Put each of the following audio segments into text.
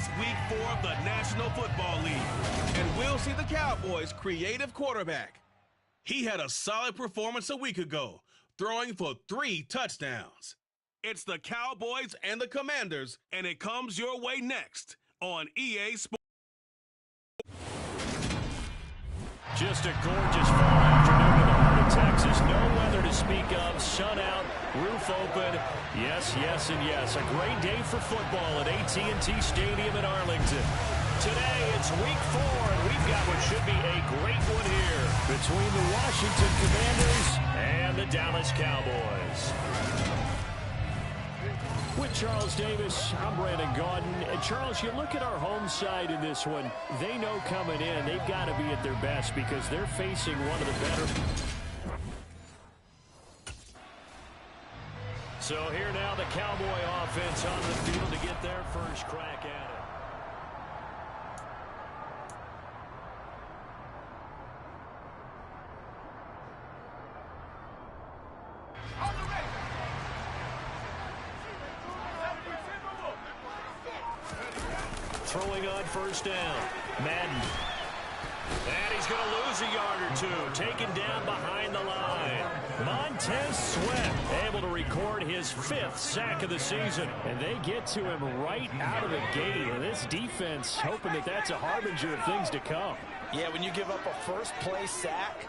It's week 4 of the National Football League, and we'll see the Cowboys' creative quarterback. He had a solid performance a week ago, throwing for 3 touchdowns. It's the Cowboys and the Commanders, and it comes your way next on EA Sports. Just a gorgeous fall afternoon in the heart of Texas. No weather to speak of. Sun out, roof open. Yes, yes, and yes. A great day for football at AT&T Stadium in Arlington. Today, it's week 4, and we've got what should be a great one here between the Washington Commanders and the Dallas Cowboys. With Charles Davis, I'm Brandon Gaudin. And Charles, you look at our home side in this one, they know coming in they've got to be at their best because they're facing one of the better. So here now the Cowboy offense on the field to get their first crack at it. Throwing on first down. Madden. And he's going to lose a yard or two. Taken down behind the line. Montez Sweat able to record his 5th sack of the season. And they get to him right out of the gate. And this defense hoping that that's a harbinger of things to come. Yeah, when you give up a first-play sack,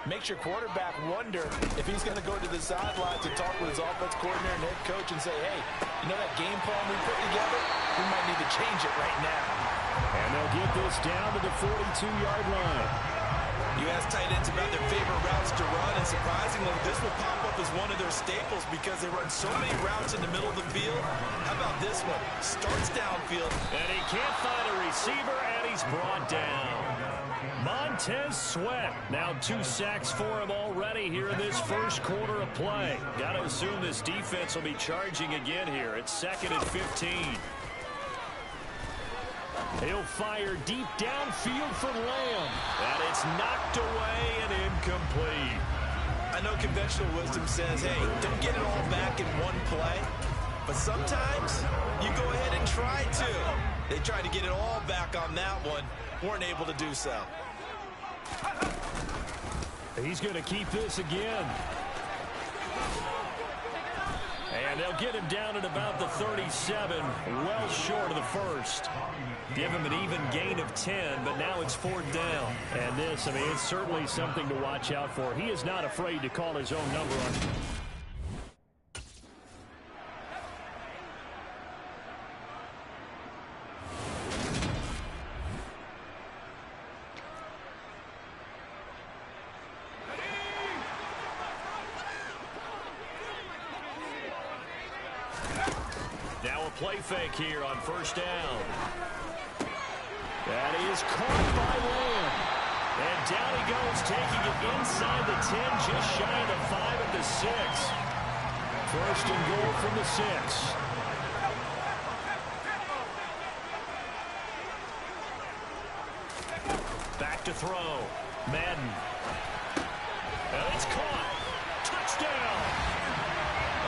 makes your quarterback wonder if he's going to go to the sidelines and talk with his offense coordinator and head coach and say, hey, you know that game plan we put together? We might need to change it right now. And they'll get this down to the 42-yard line. You ask tight ends about their favorite routes to run, and surprisingly, this will pop up as one of their staples because they run so many routes in the middle of the field. How about this one? Starts downfield. And he can't find a receiver, and he's brought down. Montez Sweat, now 2 sacks for him already here in this first quarter of play. Got to assume this defense will be charging again here. It's 2nd and 15. He'll fire deep downfield from Lamb. And it's knocked away and incomplete. I know conventional wisdom says, hey, don't get it all back in one play. But sometimes you go ahead and try to. They tried to get it all back on that one. Weren't able to do so. He's going to keep this again. And they'll get him down at about the 37, well short of the first. Give him an even gain of 10, but now it's 4th down. And this, I mean, it's certainly something to watch out for. He is not afraid to call his own number on. Now a play fake here on first down. That is caught by Lamb. And down he goes, taking it inside the 10, just shy of the 5 at the 6. First and goal from the 6. Back to throw. Madden. And it's caught. Touchdown.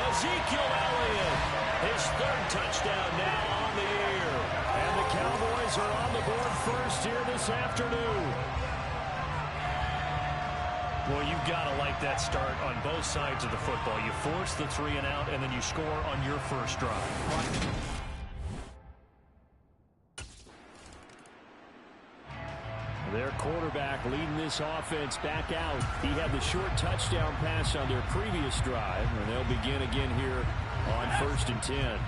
Ezekiel Elliott. His 3rd touchdown now on the year. And the Cowboys are on the board first here this afternoon. Well, you've got to like that start on both sides of the football. You force the 3 and out, and then you score on your first drive. Their quarterback leading this offense back out. He had the short touchdown pass on their previous drive, and they'll begin again here on 1st and 10.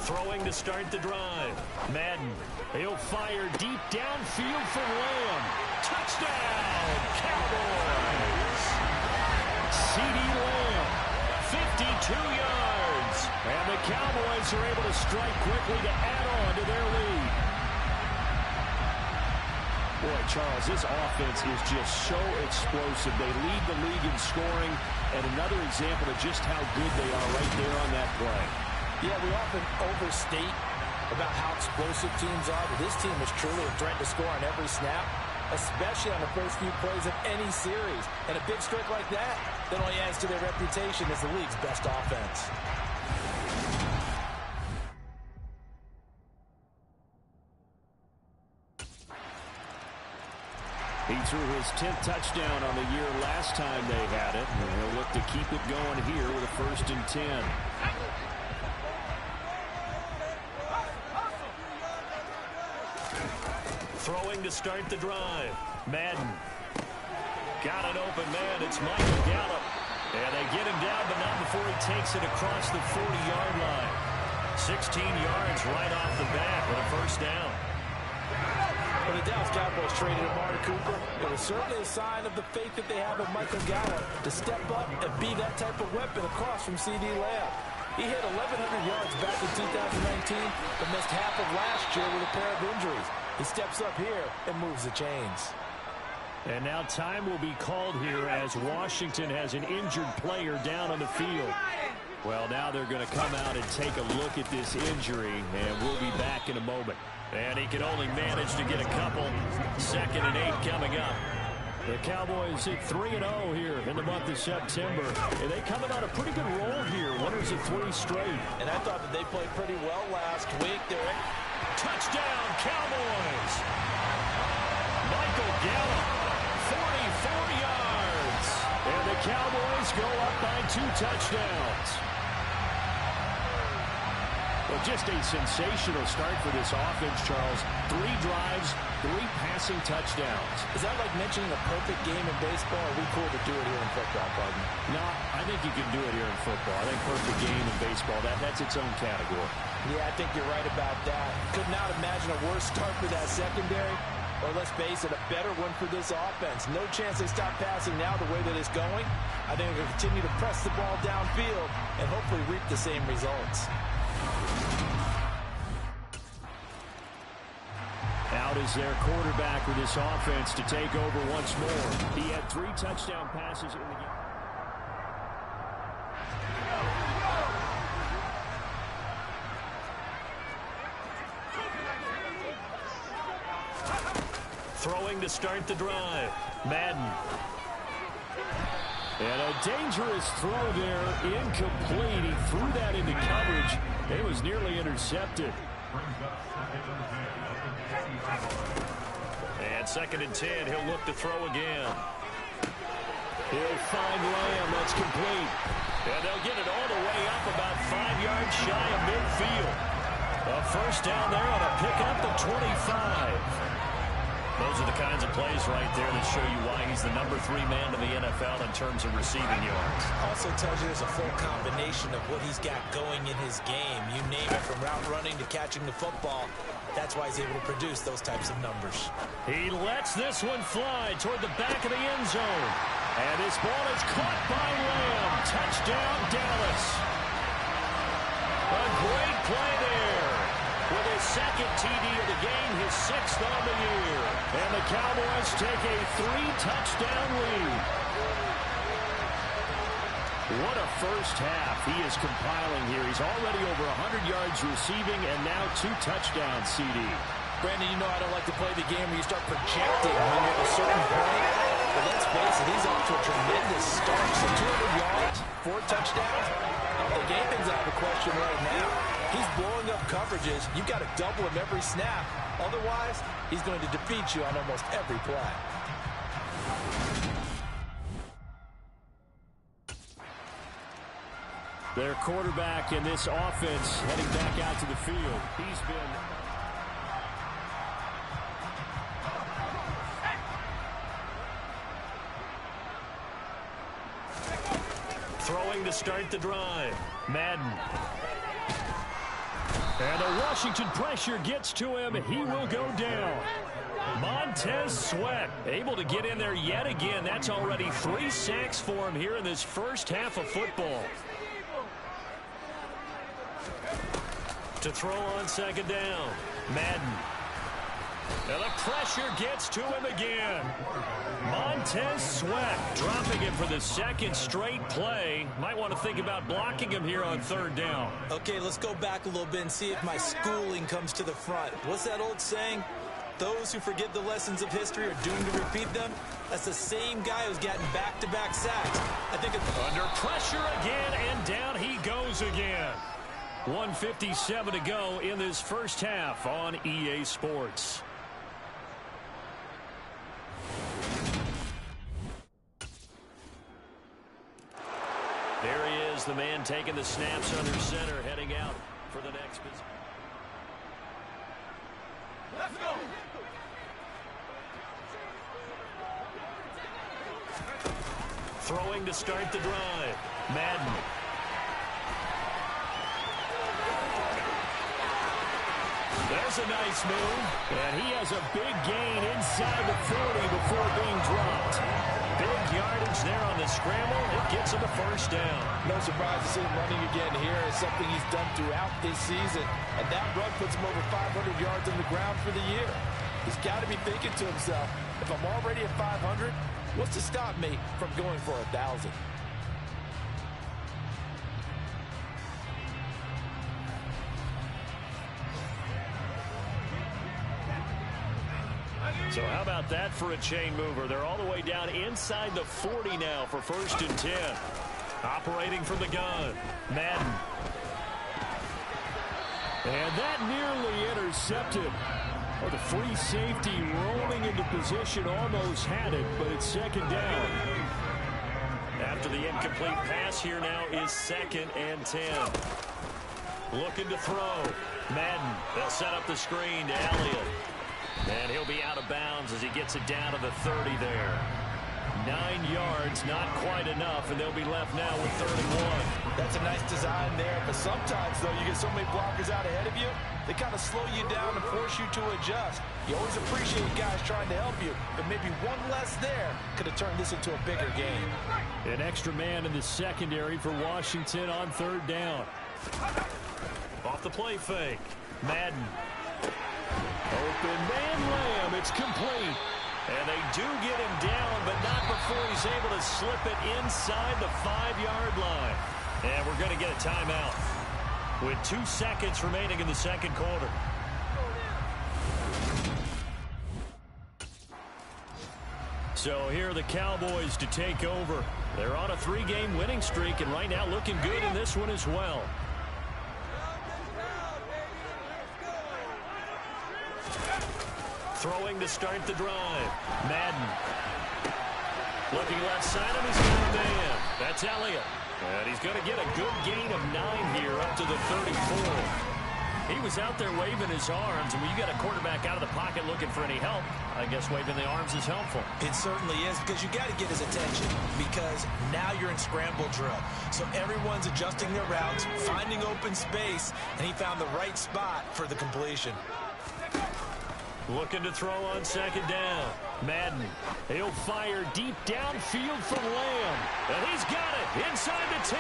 Throwing to start the drive. Madden. He'll fire deep downfield for Lamb. Touchdown, Cowboys. C.D. Lamb, 52 yards. And the Cowboys are able to strike quickly to add on to their lead. Boy, Charles, this offense is just so explosive. They lead the league in scoring, and another example of just how good they are right there on that play. Yeah, we often overstate about how explosive teams are, but this team is truly a threat to score on every snap, especially on the first few plays of any series. And a big streak like that only adds to their reputation as the league's best offense. He threw his 10th touchdown on the year last time they had it. And he'll look to keep it going here with a 1st and 10. Throwing to start the drive. Madden. Got an open man. It's Michael Gallup. And they get him down, but not before he takes it across the 40-yard line. 16 yards right off the bat with a 1st down. When the Dallas Cowboys traded Amari Cooper, it was certainly a sign of the faith that they have in Michael Gallup to step up and be that type of weapon across from C.D. Lamb. He hit 1,100 yards back in 2019, but missed half of last year with a pair of injuries. He steps up here and moves the chains. And now time will be called here as Washington has an injured player down on the field. Well, now they're going to come out and take a look at this injury, and we'll be back in a moment. And he can only manage to get a couple. 2nd and 8 coming up. The Cowboys hit 3-0 here in the month of September. And they coming on a pretty good roll here. Winners of 3 straight. And I thought that they played pretty well last week. Touchdown, Cowboys! Michael Gallup, 44 yards. And the Cowboys go up by 2 touchdowns. Well, just a sensational start for this offense, Charles. 3 drives, 3 passing touchdowns. Is that like mentioning a perfect game in baseball? Or are we cool to do it here in football, pardon? No, I think you can do it here in football. I think perfect game in baseball, that's its own category. Yeah, I think you're right about that. Could not imagine a worse start for that secondary. Or let's face it, a better one for this offense. No chance they stop passing now the way that it's going. I think they're going to continue to press the ball downfield and hopefully reap the same results. Out is their quarterback with this offense to take over once more. He had 3 touchdown passes in the game. Throwing to start the drive. Madden. And a dangerous throw there. Incomplete. He threw that into coverage. It was nearly intercepted. And 2nd and 10. He'll look to throw again. He'll find Lamb. That's complete. And they'll get it all the way up about 5 yards shy of midfield. A 1st down there on a pickup at 25. Those are the kinds of plays right there that show you why he's the number 3 man in the NFL in terms of receiving yards. Also tells you there's a full combination of what he's got going in his game. You name it, from route running to catching the football. That's why he's able to produce those types of numbers. He lets this one fly toward the back of the end zone. And this ball is caught by Lamb. Touchdown, Dallas. A great play there. With his 2nd TD of the game, his 6th on the year. And the Cowboys take a 3-touchdown lead. What a first half he is compiling here. He's already over 100 yards receiving and now 2 touchdowns, CD. Brandon, you know I don't like to play the game where you start projecting when you're at a certain point. But let's face it, he's off to a tremendous start. So 200 yards, 4 touchdowns. The game is out of the question right now. He's blowing up coverages. You've got to double him every snap. Otherwise, he's going to defeat you on almost every play. Their quarterback in this offense heading back out to the field. He's been... Throwing to start the drive. Madden. And the Washington pressure gets to him. He will go down. Montez Sweat able to get in there yet again. That's already 3 sacks for him here in this first half of football. To throw on 2nd down. Madden. And the pressure gets to him again. Montez Sweat dropping him for the 2nd straight play. Might want to think about blocking him here on 3rd down. Okay, let's go back a little bit and see if my schooling comes to the front. What's that old saying? Those who forget the lessons of history are doomed to repeat them. That's the same guy who's gotten back-to-back sacks. I think it's under pressure again, and down he goes again. 1:57 to go in this first half on EA Sports. is the man taking the snaps under center, heading out for the next position. Let's go. Throwing to start the drive. Madden. There's a nice move, and he has a big gain inside the 40 before being dropped. Big yardage there on the scramble. It gets him a first down. No surprise to see him running again here. It's something he's done throughout this season, and that run puts him over 500 yards on the ground for the year. He's got to be thinking to himself, if I'm already at 500, what's to stop me from going for 1,000? So how about that for a chain mover? They're all the way down inside the 40 now for 1st and 10. Operating from the gun. Madden. And that nearly intercepted. Oh, the free safety rolling into position almost had it, but it's 2nd down. After the incomplete pass, here now is 2nd and 10. Looking to throw. Madden. They'll set up the screen to Elliott. And he'll be out of bounds as he gets it down to the 30 there. 9 yards, not quite enough, and they'll be left now with 31. That's a nice design there, but sometimes, though, you get so many blockers out ahead of you, they kind of slow you down and force you to adjust. You always appreciate guys trying to help you, but maybe one less there could have turned this into a bigger game. An extra man in the secondary for Washington on 3rd down. Off the play fake. Madden. Open man Lamb. It's complete. And they do get him down, but not before he's able to slip it inside the 5-yard line. And we're going to get a timeout with 2 seconds remaining in the 2nd quarter. So here are the Cowboys to take over. They're on a 3-game winning streak, and right now looking good in this one as well. Throwing to start the drive. Madden. Looking left side, and he's got a man. That's Elliott. And he's going to get a good gain of 9 here up to the 34. He was out there waving his arms, and when you got a quarterback out of the pocket looking for any help, I guess waving the arms is helpful. It certainly is, because you got to get his attention, because now you're in scramble drill. So everyone's adjusting their routes, finding open space, and he found the right spot for the completion. Looking to throw on 2nd down. Madden. He'll fire deep downfield from Lamb. And he's got it inside the 10.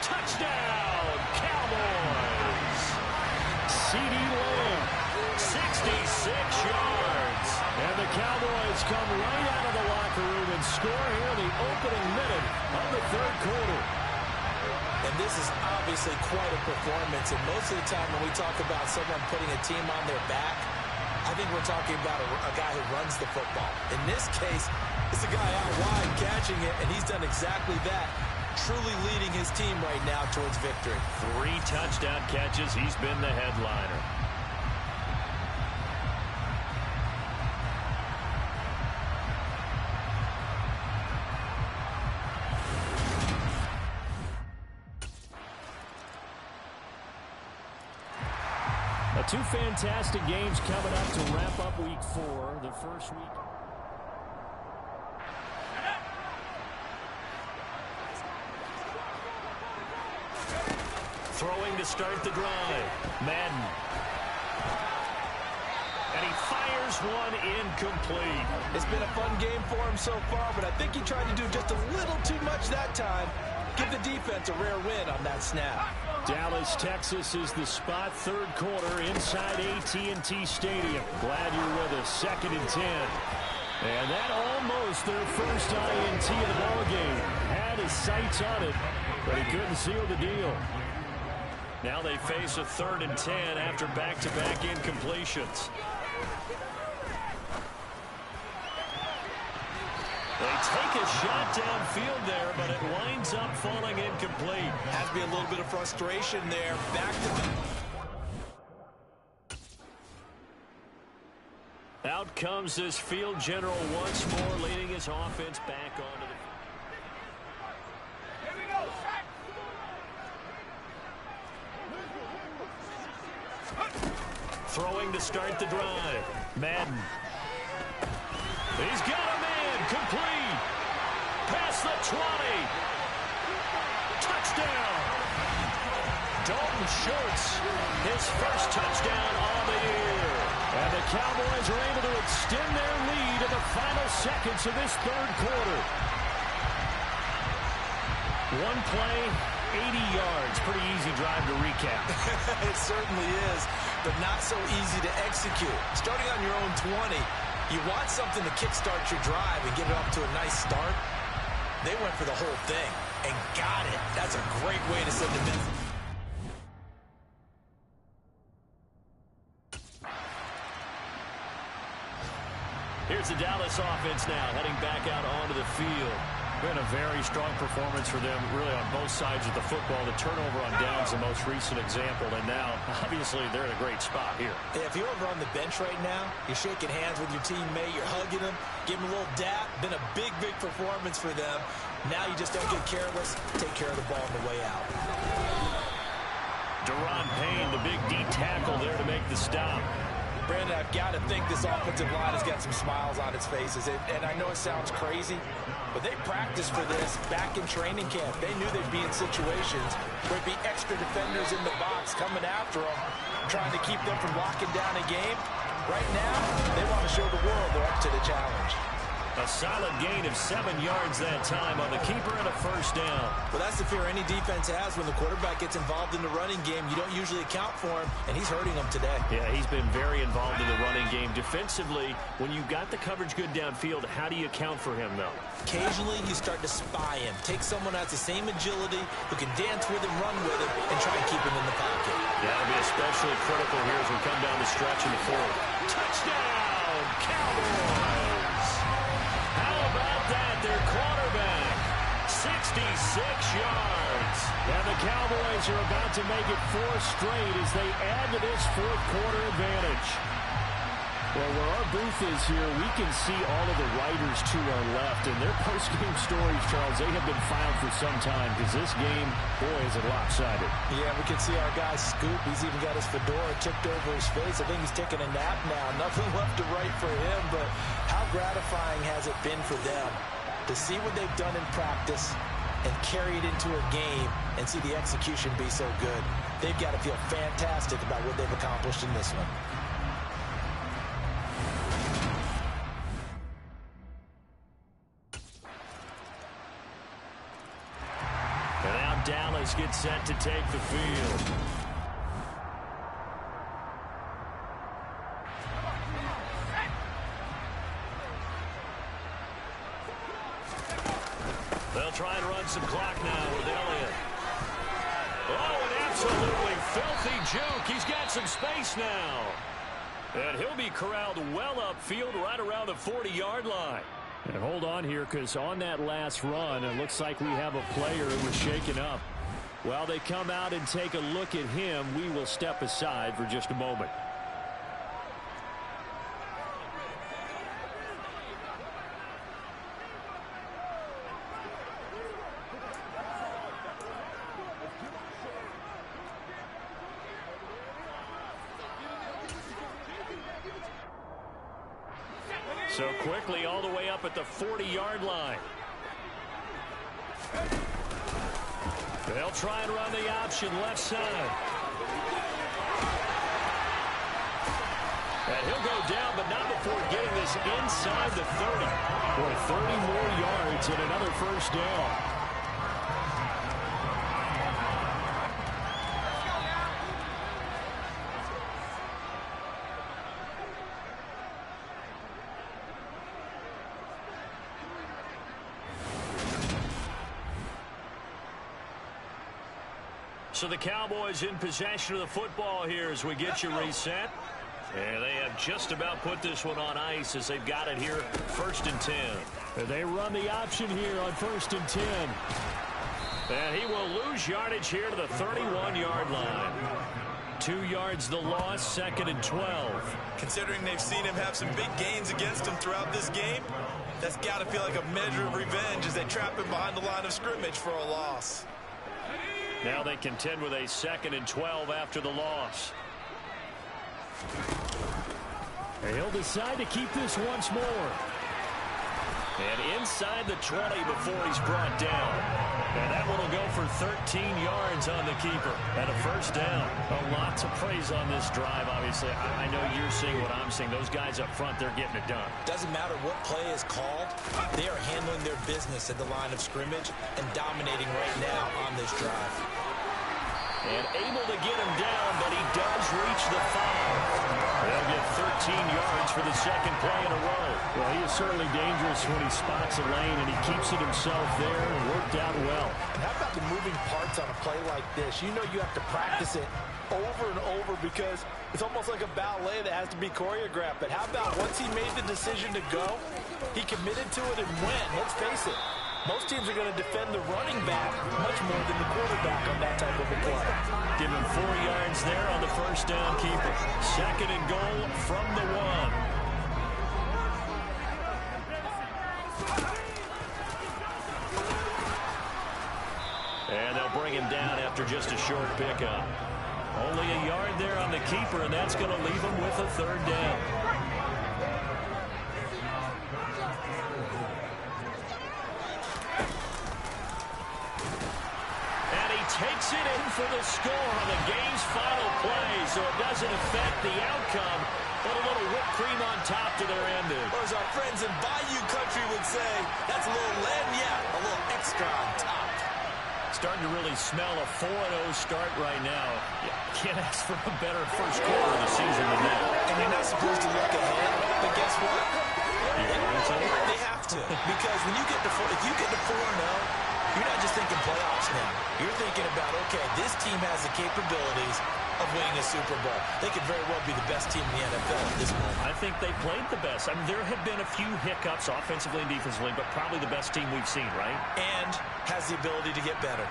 Touchdown, Cowboys. C.D. Lamb, 66 yards. And the Cowboys come right out of the locker room and score here in the opening minute of the 3rd quarter. And this is obviously quite a performance. And most of the time when we talk about someone putting a team on their back, I think we're talking about a guy who runs the football. In this case, it's a guy out wide catching it, and he's done exactly that, truly leading his team right now towards victory. 3 touchdown catches. He's been the headliner. Two fantastic games coming up to wrap up week 4, the first week. Throwing to start the drive. Madden. And he fires one incomplete. It's been a fun game for him so far, but I think he tried to do just a little too much that time. Give the defense a rare win on that snap. Dallas, Texas is the spot. 3rd quarter inside AT&T Stadium. Glad you're with us. 2nd and 10. And that almost their first INT of the ballgame. Had his sights on it, but he couldn't seal the deal. Now they face a 3rd and 10 after back-to-back incompletions. They take a shot downfield there, but it winds up falling incomplete. Has to be a little bit of frustration there. Back to back. Out comes this field general once more, leading his offense back onto the... Here we go. Throwing to start the drive. Madden. He's got a man. Complete. Past the 20. Touchdown. Dalton Schultz, his first touchdown on the year. And the Cowboys are able to extend their lead in the final seconds of this third quarter. One play, 80 yards. Pretty easy drive to recap. It certainly is, but not so easy to execute. Starting on your own 20, you want something to kickstart your drive and get it off to a nice start. They went for the whole thing and got it. That's a great way to send a message. Here's the Dallas offense now, heading back out onto the field. Been a very strong performance for them, really on both sides of the football. The turnover on downs, the most recent example, and now, obviously, they're in a great spot here. Yeah, if you're over on the bench right now, you're shaking hands with your teammate, you're hugging them, give them a little dap. Been a big, big performance for them. Now you just don't get careless. Take care of the ball on the way out. Deron Payne, the big D tackle there to make the stop. Brandon, I've got to think this offensive line has got some smiles on its faces. And I know it sounds crazy, but they practiced for this back in training camp. They knew they'd be in situations where there'd be extra defenders in the box coming after them, trying to keep them from locking down a game. Right now, they want to show the world they're up to the challenge. A solid gain of 7 yards that time on the keeper and a first down. Well, that's the fear any defense has when the quarterback gets involved in the running game. You don't usually account for him, and he's hurting them today. Yeah, he's been very involved in the running game. Defensively, when you've got the coverage good downfield, how do you account for him, though? Occasionally, you start to spy him. Take someone who has the same agility, who can dance with him, run with him, and try and keep him in the pocket. That'll be especially critical here as we come down the stretch in the fourth. Touchdown, Cowboys! How about that? Their quarterback, 66 yards. And the Cowboys are about to make it 4 straight as they add to this fourth quarter advantage. Well, where our booth is here, we can see all of the writers to our left. And their post-game stories, Charles, they have been filed for some time because this game, boy, is it lopsided. Yeah, we can see our guy Scoop. He's even got his fedora tipped over his face. I think he's taking a nap now. Nothing left to write for him, but how gratifying has it been for them to see what they've done in practice and carry it into a game and see the execution be so good. They've got to feel fantastic about what they've accomplished in this one. And now Dallas gets set to take the field. They'll try and run some clock now with Elliott. Oh, an absolutely filthy juke. He's got some space now. And he'll be corralled well upfield right around the 40-yard line. And hold on here, because on that last run, it looks like we have a player who was shaken up. While they come out and take a look at him, we will step aside for just a moment. So quickly all the way up at the 40-yard line. They'll try and run the option left side. And he'll go down, but not before getting this inside the 30. Boy, 30 more yards and another first down. So the Cowboys in possession of the football here as we get you reset. And they have just about put this one on ice as they've got it here, 1st and 10. And they run the option here on 1st and 10. And he will lose yardage here to the 31-yard line. 2 yards the loss, 2nd and 12. Considering they've seen him have some big gains against him throughout this game, that's got to feel like a measure of revenge as they trap him behind the line of scrimmage for a loss. Now they contend with a 2nd and 12 after the loss. And he'll decide to keep this once more. And inside the 20 before he's brought down. And that one will go for 13 yards on the keeper. And a first down. Lots of praise on this drive, obviously. I know you're seeing what I'm seeing. Those guys up front, they're getting it done. Doesn't matter what play is called. They are handling their business at the line of scrimmage and dominating right now on this drive. And able to get him down, but he does reach the 5. They'll get 13 yards for the second play in a row. Well, he is certainly dangerous when he spots a lane, and he keeps it himself there and worked out well. And how about the moving parts on a play like this? You know you have to practice it over and over because it's almost like a ballet that has to be choreographed. But how about once he made the decision to go, he committed to it and went. Let's face it. Most teams are going to defend the running back much more than the quarterback on that type of a play. Give him 4 yards there on the first down keeper. Second and goal from the 1. And they'll bring him down after just a short pickup. Only a yard there on the keeper, and that's going to leave him with a third down. Takes it in for the score on the game's final play, so it doesn't affect the outcome, but a little whipped cream on top to their ending. Or as our friends in Bayou Country would say, that's a little lagniappe, a little extra on top. Starting to really smell a 4-0 start right now. You can't ask for a better first quarter of the season than that. And you're not supposed to look ahead, but guess what? They have to, because when you get to if you get to 4-0, you're not just thinking playoffs now. You're thinking about, okay, this team has the capabilities of winning a Super Bowl. They could very well be the best team in the NFL at this moment. I think they played the best. I mean, there have been a few hiccups offensively and defensively, but probably the best team we've seen, right? And has the ability to get better.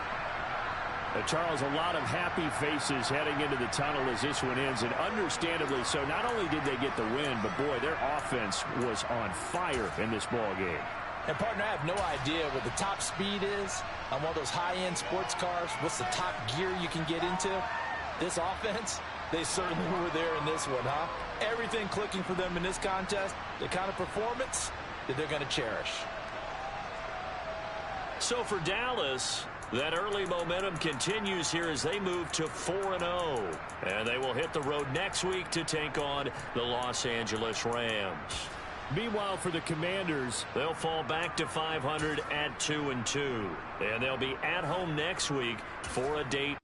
Charles, a lot of happy faces heading into the tunnel as this one ends, and understandably so. Not only did they get the win, but boy, their offense was on fire in this ball game. And, partner, I have no idea what the top speed is on one of those high-end sports cars. What's the top gear you can get into? This offense, they certainly were there in this one, huh? Everything clicking for them in this contest, the kind of performance that they're going to cherish. So for Dallas, that early momentum continues here as they move to 4-0. And they will hit the road next week to take on the Los Angeles Rams. Meanwhile, for the Commanders, they'll fall back to 500 at 2-2. And they'll be at home next week for a date